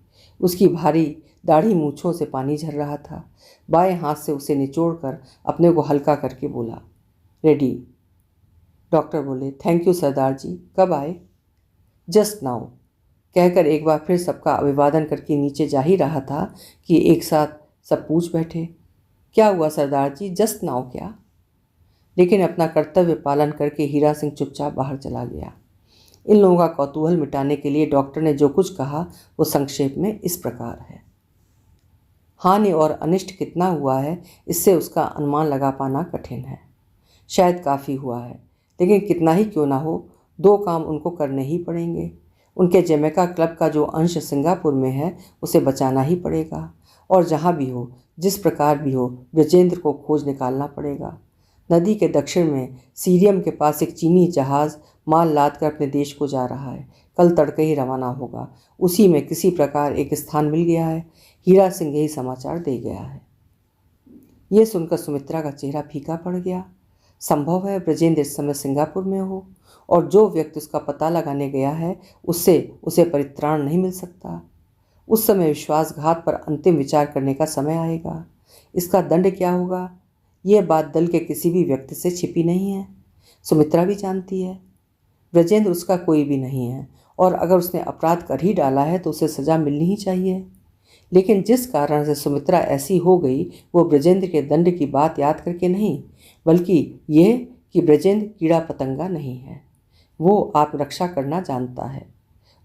A: उसकी भारी दाढ़ी मूँछों से पानी झर रहा था। बाएं हाथ से उसे निचोड़कर अपने को हल्का करके बोला, रेडी। डॉक्टर बोले, थैंक यू सरदार जी, कब आए? जस्ट नाउ कहकर एक बार फिर सबका अभिवादन करके नीचे जा ही रहा था कि एक साथ सब पूछ बैठे, क्या हुआ सरदार जी, जस्ट नाउ क्या? लेकिन अपना कर्तव्य पालन करके हीरा सिंह चुपचाप बाहर चला गया। इन लोगों का कौतूहल मिटाने के लिए डॉक्टर ने जो कुछ कहा वो संक्षेप में इस प्रकार है। हानि और अनिष्ट कितना हुआ है इससे उसका अनुमान लगा पाना कठिन है। शायद काफ़ी हुआ है, लेकिन कितना ही क्यों ना हो, दो काम उनको करने ही पड़ेंगे। उनके जमैका क्लब का जो अंश सिंगापुर में है उसे बचाना ही पड़ेगा, और जहाँ भी हो, जिस प्रकार भी हो, ब्रजेंद्र को खोज निकालना पड़ेगा। नदी के दक्षिण में सीरियम के पास एक चीनी जहाज़ माल लाद कर अपने देश को जा रहा है। कल तड़के ही रवाना होगा। उसी में किसी प्रकार एक स्थान मिल गया है। हीरा सिंह यही समाचार दे गया है। ये सुनकर सुमित्रा का चेहरा फीका पड़ गया। संभव है ब्रजेंद्र इस समय सिंगापुर में हो, और जो व्यक्ति उसका पता लगाने गया है उससे उसे परित्राण नहीं मिल सकता। उस समय विश्वासघात पर अंतिम विचार करने का समय आएगा। इसका दंड क्या होगा, यह बात दल के किसी भी व्यक्ति से छिपी नहीं है। सुमित्रा भी जानती है। ब्रजेंद्र उसका कोई भी नहीं है, और अगर उसने अपराध कर ही डाला है तो उसे सज़ा मिलनी ही चाहिए। लेकिन जिस कारण से सुमित्रा ऐसी हो गई वो ब्रजेंद्र के दंड की बात याद करके नहीं, बल्कि यह कि ब्रजेंद्र कीड़ा पतंगा नहीं है। वो आत्मरक्षा करना जानता है।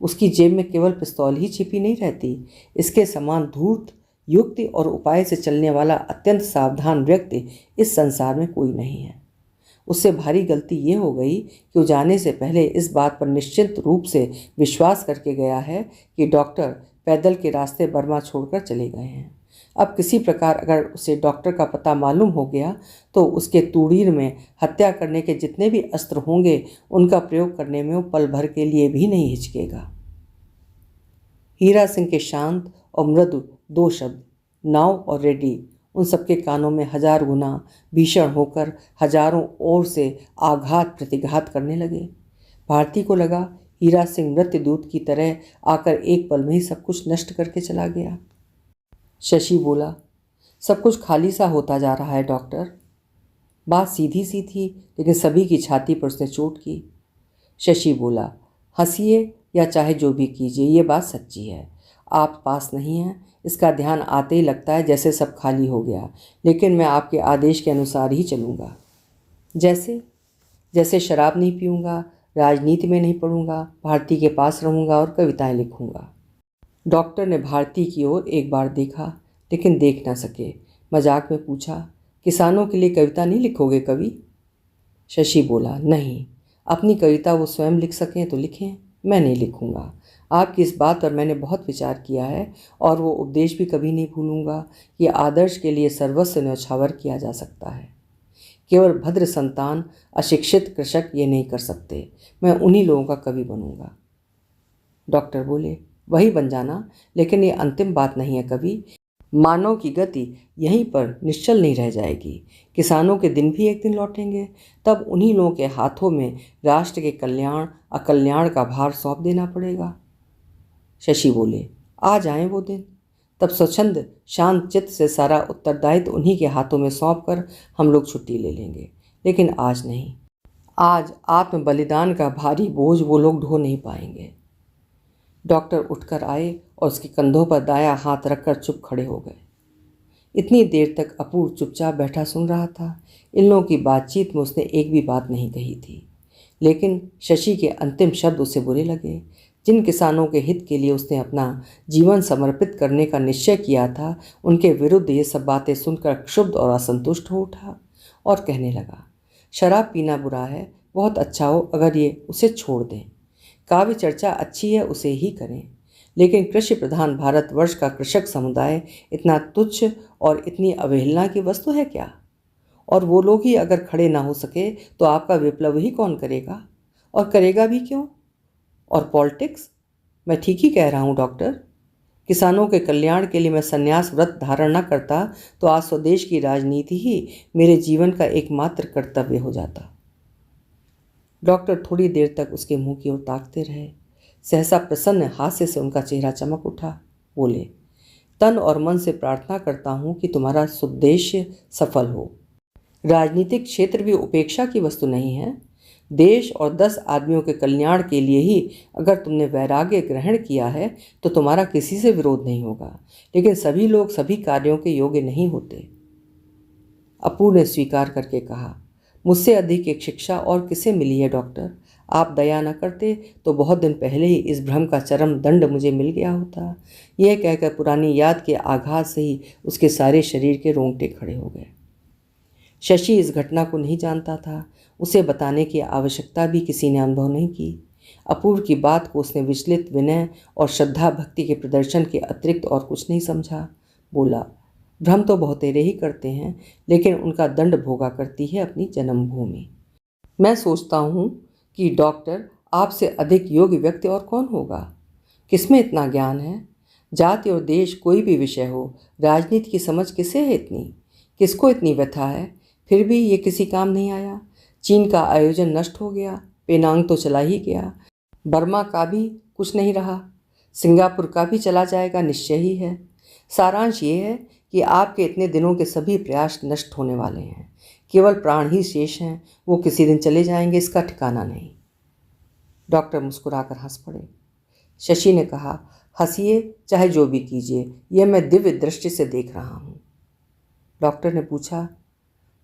A: उसकी जेब में केवल पिस्तौल ही छिपी नहीं रहती। इसके समान धूर्त, युक्ति और उपाय से चलने वाला अत्यंत सावधान व्यक्ति इस संसार में कोई नहीं है। उससे भारी गलती ये हो गई कि वो जाने से पहले इस बात पर निश्चित रूप से विश्वास करके गया है कि डॉक्टर पैदल के रास्ते बर्मा छोड़कर चले गए हैं। अब किसी प्रकार अगर उसे डॉक्टर का पता मालूम हो गया तो उसके तूड़ीर में हत्या करने के जितने भी अस्त्र होंगे उनका प्रयोग करने में वो पल भर के लिए भी नहीं हिचकेगा। हीरा सिंह के शांत और मृदु दो शब्द, नाउ और रेडी, उन सबके कानों में हजार गुना भीषण होकर हजारों ओर से आघात प्रतिघात करने लगे। भारती को लगा हीरा सिंह मृत्युदूत की तरह आकर एक पल में ही सब कुछ नष्ट करके चला गया। शशि बोला, सब कुछ खाली सा होता जा रहा है डॉक्टर। बात सीधी सी थी, लेकिन सभी की छाती पर उसने चोट की। शशि बोला, हंसिए या चाहे जो भी कीजिए, ये बात सच्ची है। आप पास नहीं हैं, इसका ध्यान आते ही लगता है जैसे सब खाली हो गया। लेकिन मैं आपके आदेश के अनुसार ही चलूँगा। जैसे शराब नहीं पीऊँगा, राजनीति में नहीं पढ़ूँगा, भारती के पास रहूँगा और कविताएं लिखूँगा। डॉक्टर ने भारती की ओर एक बार देखा, लेकिन देख न सके। मजाक में पूछा, किसानों के लिए कविता नहीं लिखोगे कवि? शशि बोला, नहीं, अपनी कविता वो स्वयं लिख सकें तो लिखें, मैं नहीं लिखूँगा। आपकी इस बात पर मैंने बहुत विचार किया है, और वो उपदेश भी कभी नहीं भूलूँगा कि आदर्श के लिए सर्वस्व न्यौछावर किया जा सकता है। केवल भद्र संतान, अशिक्षित कृषक ये नहीं कर सकते। मैं उन्हीं लोगों का कवि बनूँगा। डॉक्टर बोले, वही बन जाना, लेकिन ये अंतिम बात नहीं है कवि। मानव की गति यहीं पर निश्चल नहीं रह जाएगी। किसानों के दिन भी एक दिन लौटेंगे। तब उन्हीं लोगों के हाथों में राष्ट्र के कल्याण अकल्याण का भार सौंप देना पड़ेगा। शशि बोले, आ जाएं वो दिन, तब स्वच्छंद शांत चित्त से सारा उत्तरदायित्व उन्हीं के हाथों में सौंप कर हम लोग छुट्टी ले लेंगे। लेकिन आज नहीं। आज आत्म बलिदान का भारी बोझ वो लोग ढो नहीं पाएंगे। डॉक्टर उठकर आए और उसके कंधों पर दायां हाथ रखकर चुप खड़े हो गए। इतनी देर तक अपूर्व चुपचाप बैठा सुन रहा था। इन लोगों की बातचीत में उसने एक भी बात नहीं कही थी, लेकिन शशि के अंतिम शब्द उसे बुरे लगे। जिन किसानों के हित के लिए उसने अपना जीवन समर्पित करने का निश्चय किया था, उनके विरुद्ध ये सब बातें सुनकर क्षुब्ध और असंतुष्ट हो उठा और कहने लगा, शराब पीना बुरा है, बहुत अच्छा हो अगर ये उसे छोड़ दें। काव्य चर्चा अच्छी है, उसे ही करें, लेकिन कृषि प्रधान भारतवर्ष का कृषक समुदाय इतना तुच्छ और इतनी अवहेलना की वस्तु है क्या? और वो लोग ही अगर खड़े ना हो सके तो आपका विप्लव ही कौन करेगा? और करेगा भी क्यों? और पॉलिटिक्स? मैं ठीक ही कह रहा हूँ डॉक्टर। किसानों के कल्याण के लिए मैं संन्यास व्रत धारण न करता तो आज स्वदेश की राजनीति ही मेरे जीवन का एकमात्र कर्तव्य हो जाता। डॉक्टर थोड़ी देर तक उसके मुंह की ओर ताकते रहे। सहसा प्रसन्न हास्य से उनका चेहरा चमक उठा। बोले, तन और मन से प्रार्थना करता हूँ कि तुम्हारा सुद्देश्य सफल हो। राजनीतिक क्षेत्र भी उपेक्षा की वस्तु नहीं है। देश और 10 आदमियों के कल्याण के लिए ही अगर तुमने वैराग्य ग्रहण किया है तो तुम्हारा किसी से विरोध नहीं होगा, लेकिन सभी लोग सभी कार्यों के योग्य नहीं होते। अपू ने स्वीकार करके कहा, मुझसे अधिक एक शिक्षा और किसे मिली है डॉक्टर? आप दया न करते तो बहुत दिन पहले ही इस भ्रम का चरम दंड मुझे मिल गया होता। यह कहकर पुरानी याद के आघात से ही उसके सारे शरीर के रोंगटे खड़े हो गए। शशि इस घटना को नहीं जानता था। उसे बताने की आवश्यकता भी किसी ने अनुभव नहीं की। अपूर्व की बात को उसने विचलित विनय और श्रद्धा भक्ति के प्रदर्शन के अतिरिक्त और कुछ नहीं समझा। बोला, भ्रम तो बहुतेरे ही करते हैं, लेकिन उनका दंड भोगा करती है अपनी जन्मभूमि। मैं सोचता हूँ कि डॉक्टर, आपसे अधिक योग्य व्यक्ति और कौन होगा? किसमें इतना ज्ञान है? जाति और देश कोई भी विषय हो, राजनीति की समझ किसे है इतनी? किसको इतनी व्यथा है? फिर भी ये किसी काम नहीं आया। चीन का आयोजन नष्ट हो गया, पेनांग तो चला ही गया, बर्मा का भी कुछ नहीं रहा, सिंगापुर का भी चला जाएगा निश्चय ही है। सारांश ये है कि आपके इतने दिनों के सभी प्रयास नष्ट होने वाले हैं। केवल प्राण ही शेष हैं, वो किसी दिन चले जाएंगे, इसका ठिकाना नहीं। डॉक्टर मुस्कुराकर हंस पड़े। शशि ने कहा, हंसिए चाहे जो भी कीजिए, यह मैं दिव्य दृष्टि से देख रहा हूँ। डॉक्टर ने पूछा,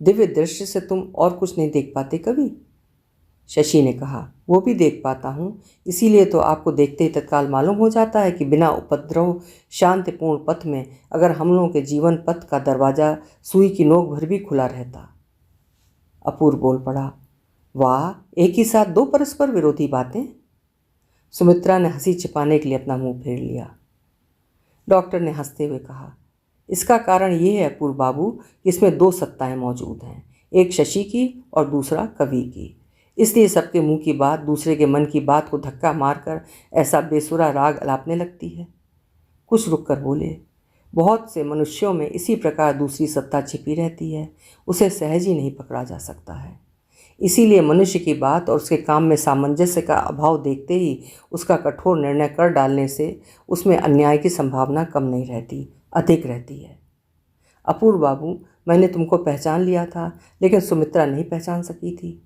A: दिव्य दृष्टि से तुम और कुछ नहीं देख पाते कभी? शशि ने कहा, वो भी देख पाता हूँ, इसीलिए तो आपको देखते ही तत्काल मालूम हो जाता है कि बिना उपद्रव शांतिपूर्ण पथ में अगर हम लोगों के जीवन पथ का दरवाज़ा सुई की नोक भर भी खुला रहता। अपूर्व बोल पड़ा, वाह, एक ही साथ दो परस्पर विरोधी बातें। सुमित्रा ने हंसी छिपाने के लिए अपना मुंह फेर लिया। डॉक्टर ने हंसते हुए कहा, इसका कारण ये है अपूर्व बाबू कि इसमें दो सत्ताएं मौजूद हैं, एक शशि की और दूसरा कवि की। इसलिए सबके मुंह की बात दूसरे के मन की बात को धक्का मारकर ऐसा बेसुरा राग अलापने लगती है। कुछ रुक कर बोले, बहुत से मनुष्यों में इसी प्रकार दूसरी सत्ता छिपी रहती है, उसे सहज ही नहीं पकड़ा जा सकता है। इसीलिए मनुष्य की बात और उसके काम में सामंजस्य का अभाव देखते ही उसका कठोर निर्णय कर डालने से उसमें अन्याय की संभावना कम नहीं रहती, अधिक रहती है। अपूर्व बाबू, मैंने तुमको पहचान लिया था, लेकिन सुमित्रा नहीं पहचान सकी थी।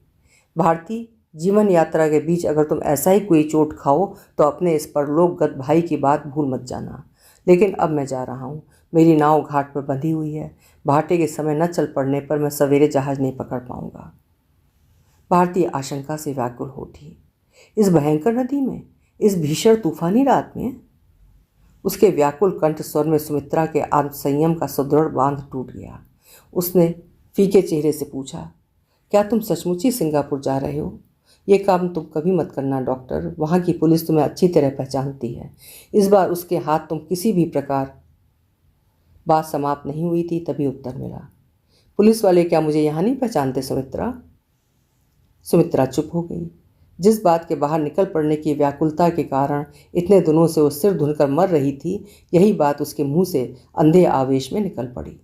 A: भारती, जीवन यात्रा के बीच अगर तुम ऐसा ही कोई चोट खाओ तो अपने इस परलोकगत भाई की बात भूल मत जाना। लेकिन अब मैं जा रहा हूँ, मेरी नाव घाट पर बंधी हुई है। भाटे के समय न चल पड़ने पर मैं सवेरे जहाज नहीं पकड़ पाऊंगा। भारती आशंका से व्याकुल हो उठी। इस भयंकर नदी में, इस भीषण तूफानी रात में? उसके व्याकुल कंठ स्वर में सुमित्रा के आत्मसंयम का सुदृढ़ बांध टूट गया। उसने फीके चेहरे से पूछा, क्या तुम सचमुच ही सिंगापुर जा रहे हो? ये काम तुम कभी मत करना डॉक्टर, वहाँ की पुलिस तुम्हें अच्छी तरह पहचानती है। इस बार उसके हाथ तुम किसी भी प्रकार। बात समाप्त नहीं हुई थी तभी उत्तर मिला, पुलिस वाले क्या मुझे यहाँ नहीं पहचानते सुमित्रा? सुमित्रा चुप हो गई। जिस बात के बाहर निकल पड़ने की व्याकुलता के कारण इतने दिनों से वो सिर धुनकर मर रही थी, यही बात उसके मुंह से अंधे आवेश में निकल पड़ी।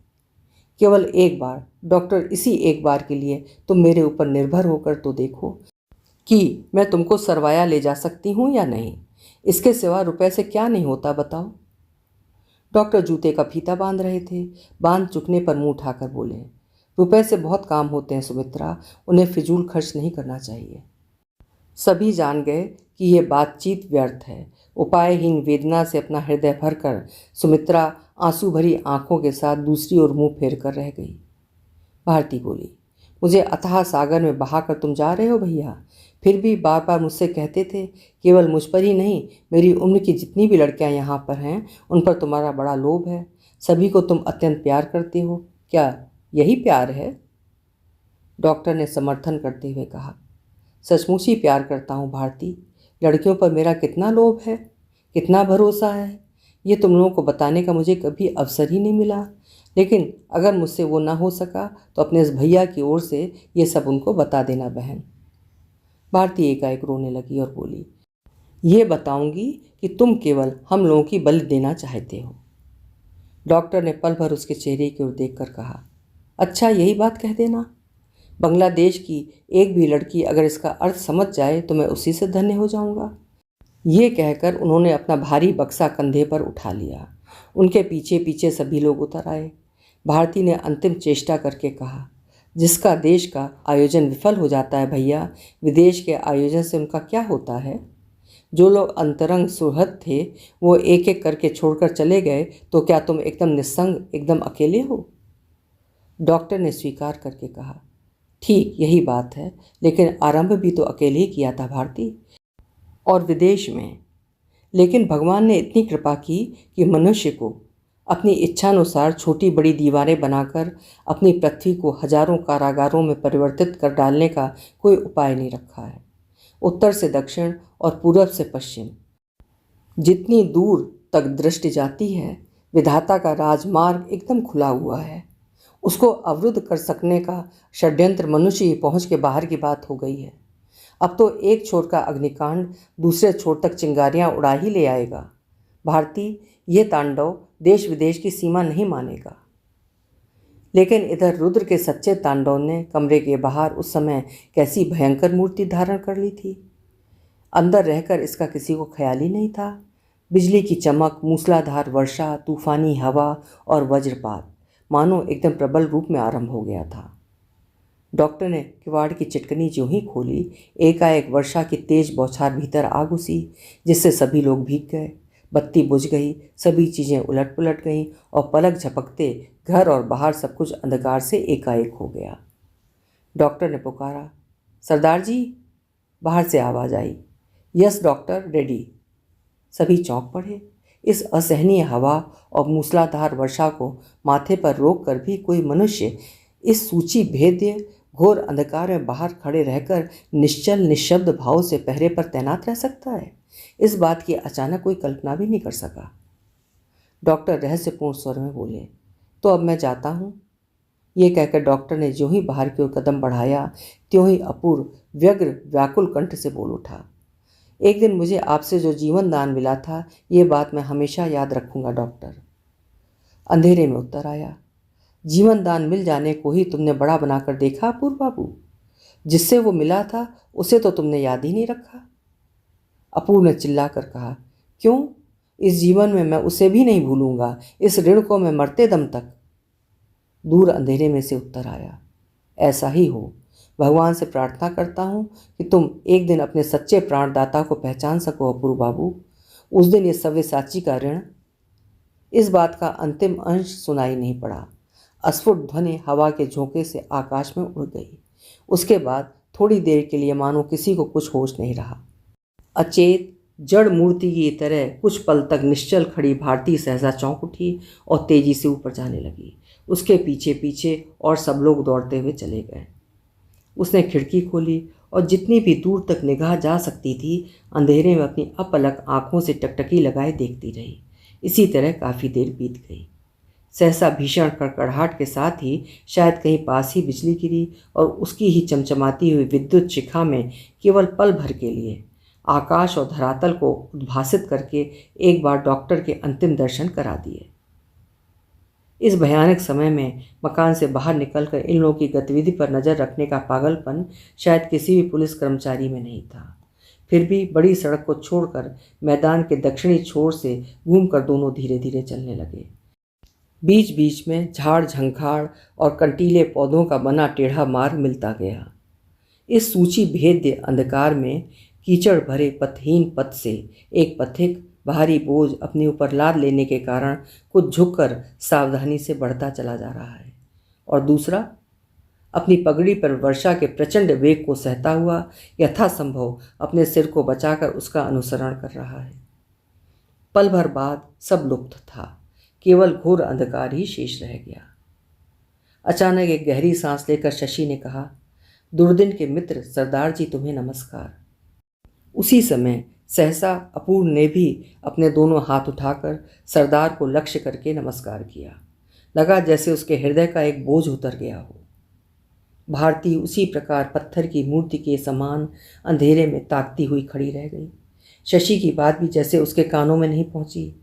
A: केवल एक बार डॉक्टर, इसी एक बार के लिए तुम मेरे ऊपर निर्भर होकर तो देखो कि मैं तुमको सरवाया ले जा सकती हूँ या नहीं। इसके सिवा रुपए से क्या नहीं होता बताओ। डॉक्टर जूते का फीता बांध रहे थे। बांध चुकने पर मुंह उठाकर बोले, रुपए से बहुत काम होते हैं सुमित्रा, उन्हें फिजूल खर्च नहीं करना चाहिए। सभी जान गए कि ये बातचीत व्यर्थ है। उपायहीन वेदना से अपना हृदय भरकर सुमित्रा आंसू भरी आंखों के साथ दूसरी ओर मुंह फेर कर रह गई। भारती बोली, मुझे अथाह सागर में बहाकर तुम जा रहे हो भैया? फिर भी बार बार मुझसे कहते थे, केवल मुझ पर ही नहीं, मेरी उम्र की जितनी भी लड़कियां यहाँ पर हैं उन पर तुम्हारा बड़ा लोभ है। सभी को तुम अत्यंत प्यार करते हो, क्या यही प्यार है? डॉक्टर ने समर्थन करते हुए कहा, सचमुच ही प्यार करता हूँ भारती। लड़कियों पर मेरा कितना लोभ है, कितना भरोसा है, ये तुम लोगों को बताने का मुझे कभी अवसर ही नहीं मिला। लेकिन अगर मुझसे वो ना हो सका तो अपने इस भैया की ओर से ये सब उनको बता देना बहन। भारती एकाएक रोने लगी और बोली, ये बताऊंगी कि तुम केवल हम लोगों की बलि देना चाहते हो। डॉक्टर ने पल भर उसके चेहरे की ओर देखकर कहा, अच्छा यही बात कह देना। बांग्लादेश की एक भी लड़की अगर इसका अर्थ समझ जाए तो मैं उसी से धन्य हो जाऊंगा। ये कहकर उन्होंने अपना भारी बक्सा कंधे पर उठा लिया। उनके पीछे पीछे सभी लोग उतर आए। भारती ने अंतिम चेष्टा करके कहा, जिसका देश का आयोजन विफल हो जाता है भैया, विदेश के आयोजन से उनका क्या होता है? जो लोग अंतरंग सुहृद थे वो एक एक करके छोड़कर चले गए, तो क्या तुम एकदम निस्संग, एकदम अकेले हो? डॉक्टर ने स्वीकार करके कहा, ठीक यही बात है, लेकिन आरंभ भी तो अकेले ही किया था भारती, और विदेश में। लेकिन भगवान ने इतनी कृपा की कि मनुष्य को अपनी इच्छानुसार छोटी बड़ी दीवारें बनाकर अपनी पृथ्वी को हजारों कारागारों में परिवर्तित कर डालने का कोई उपाय नहीं रखा है। उत्तर से दक्षिण और पूरब से पश्चिम, जितनी दूर तक दृष्टि जाती है, विधाता का राजमार्ग एकदम खुला हुआ है। उसको अवरुद्ध कर सकने का षड्यंत्र मनुष्य ही पहुँच के बाहर की बात हो गई है। अब तो एक छोर का अग्निकांड दूसरे छोर तक चिंगारियां उड़ा ही ले आएगा। भारती, ये तांडव देश विदेश की सीमा नहीं मानेगा। लेकिन इधर रुद्र के सच्चे तांडव ने कमरे के बाहर उस समय कैसी भयंकर मूर्ति धारण कर ली थी। अंदर रहकर इसका किसी को ख्याल ही नहीं था। बिजली की चमक, मूसलाधार वर्षा, तूफानी हवा और वज्रपात मानो एकदम प्रबल रूप में आरंभ हो गया था। डॉक्टर ने किवाड़ की चिटकनी ज्यों ही खोली, एकाएक वर्षा की तेज बौछार भीतर आ घुसी, जिससे सभी लोग भीग गए। बत्ती बुझ गई, सभी चीज़ें उलट पुलट गईं और पलक झपकते घर और बाहर सब कुछ अंधकार से एकाएक हो गया। डॉक्टर ने पुकारा, सरदार जी। बाहर से आवाज़ आई, यस डॉक्टर, रेडी। सभी चौंक पड़े। इस असहनीय हवा और मूसलाधार वर्षा को माथे पर रोक कर भी कोई मनुष्य इस सूची भेद्य घोर अंधकार में बाहर खड़े रहकर निश्चल निशब्द भाव से पहरे पर तैनात रह सकता है? इस बात की अचानक कोई कल्पना भी नहीं कर सका। डॉक्टर रहस्यपूर्ण स्वर में बोले, तो अब मैं जाता हूँ। ये कहकर डॉक्टर ने ज्यों ही बाहर की ओर कदम बढ़ाया, त्यों ही अपूर्व व्यग्र व्याकुल कंठ से बोल उठा, एक दिन मुझे आपसे जो जीवन दान मिला था, ये बात मैं हमेशा याद रखूंगा डॉक्टर। अंधेरे में उत्तर आया, जीवन दान मिल जाने को ही तुमने बड़ा बनाकर देखा अपूर्व बाबू? जिससे वो मिला था उसे तो तुमने याद ही नहीं रखा। अपूर्व ने चिल्लाकर कहा, क्यों? इस जीवन में मैं उसे भी नहीं भूलूंगा, इस ऋण को मैं मरते दम तक। दूर अंधेरे में से उत्तर आया, ऐसा ही हो। भगवान से प्रार्थना करता हूँ कि तुम एक दिन अपने सच्चे प्राणदाता को पहचान सको अपूर्व बाबू। उस दिन ये सव्यसाची का ऋण। इस बात का अंतिम अंश सुनाई नहीं पड़ा। अस्फुट ध्वनि हवा के झोंके से आकाश में उड़ गई। उसके बाद थोड़ी देर के लिए मानो किसी को कुछ होश नहीं रहा। अचेत जड़ मूर्ति की तरह कुछ पल तक निश्चल खड़ी भारती सहसा चौंक उठी और तेजी से ऊपर जाने लगी। उसके पीछे पीछे और सब लोग दौड़ते हुए चले गए। उसने खिड़की खोली और जितनी भी दूर तक निगाह जा सकती थी, अंधेरे में अपनी अपलक आंखों से टकटकी लगाए देखती रही। इसी तरह काफ़ी देर बीत गई। सहसा भीषण कड़कड़ाहट के साथ ही शायद कहीं पास ही बिजली गिरी और उसकी ही चमचमाती हुई विद्युत शिखा में केवल पल भर के लिए आकाश और धरातल को उद्भासित करके एक बार डॉक्टर के अंतिम दर्शन करा दिए। इस भयानक समय में मकान से बाहर निकलकर इन लोगों की गतिविधि पर नज़र रखने का पागलपन शायद किसी भी पुलिस कर्मचारी में नहीं था। फिर भी बड़ी सड़क को छोड़कर मैदान के दक्षिणी छोर से घूमकर दोनों धीरे धीरे चलने लगे। बीच बीच में झाड़ झंखाड़ और कंटीले पौधों का बना टेढ़ा मार्ग मिलता गया। इस सूची भेद्य अंधकार में कीचड़ भरे पथहीन पथ से एक पथिक भारी बोझ अपने ऊपर लाद लेने के कारण कुछ झुककर सावधानी से बढ़ता चला जा रहा है, और दूसरा अपनी पगड़ी पर वर्षा के प्रचंड वेग को सहता हुआ यथासंभव अपने सिर को बचाकर उसका अनुसरण कर रहा है। पल भर बाद सब लुप्त था, केवल घोर अंधकार ही शेष रह गया। अचानक एक गहरी सांस लेकर शशि ने कहा, दुर्दिन के मित्र सरदार जी, तुम्हें नमस्कार। उसी समय सहसा अपूर्व ने भी अपने दोनों हाथ उठाकर सरदार को लक्ष्य करके नमस्कार किया। लगा जैसे उसके हृदय का एक बोझ उतर गया हो। भारती उसी प्रकार पत्थर की मूर्ति के समान अंधेरे में ताकती हुई खड़ी रह गई। शशि की बात भी जैसे उसके कानों में नहीं पहुंची।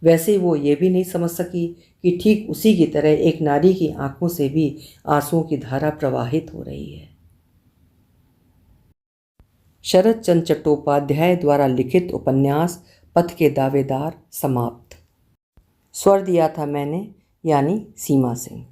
A: वैसे वो ये भी नहीं समझ सकी कि ठीक उसी की तरह एक नारी की आंखों से भी आंसुओं की धारा प्रवाहित हो रही है। शरद चंद्र चट्टोपाध्याय द्वारा लिखित उपन्यास पथ के दावेदार समाप्त। स्वर दिया था मैंने, यानी सीमा सिंह।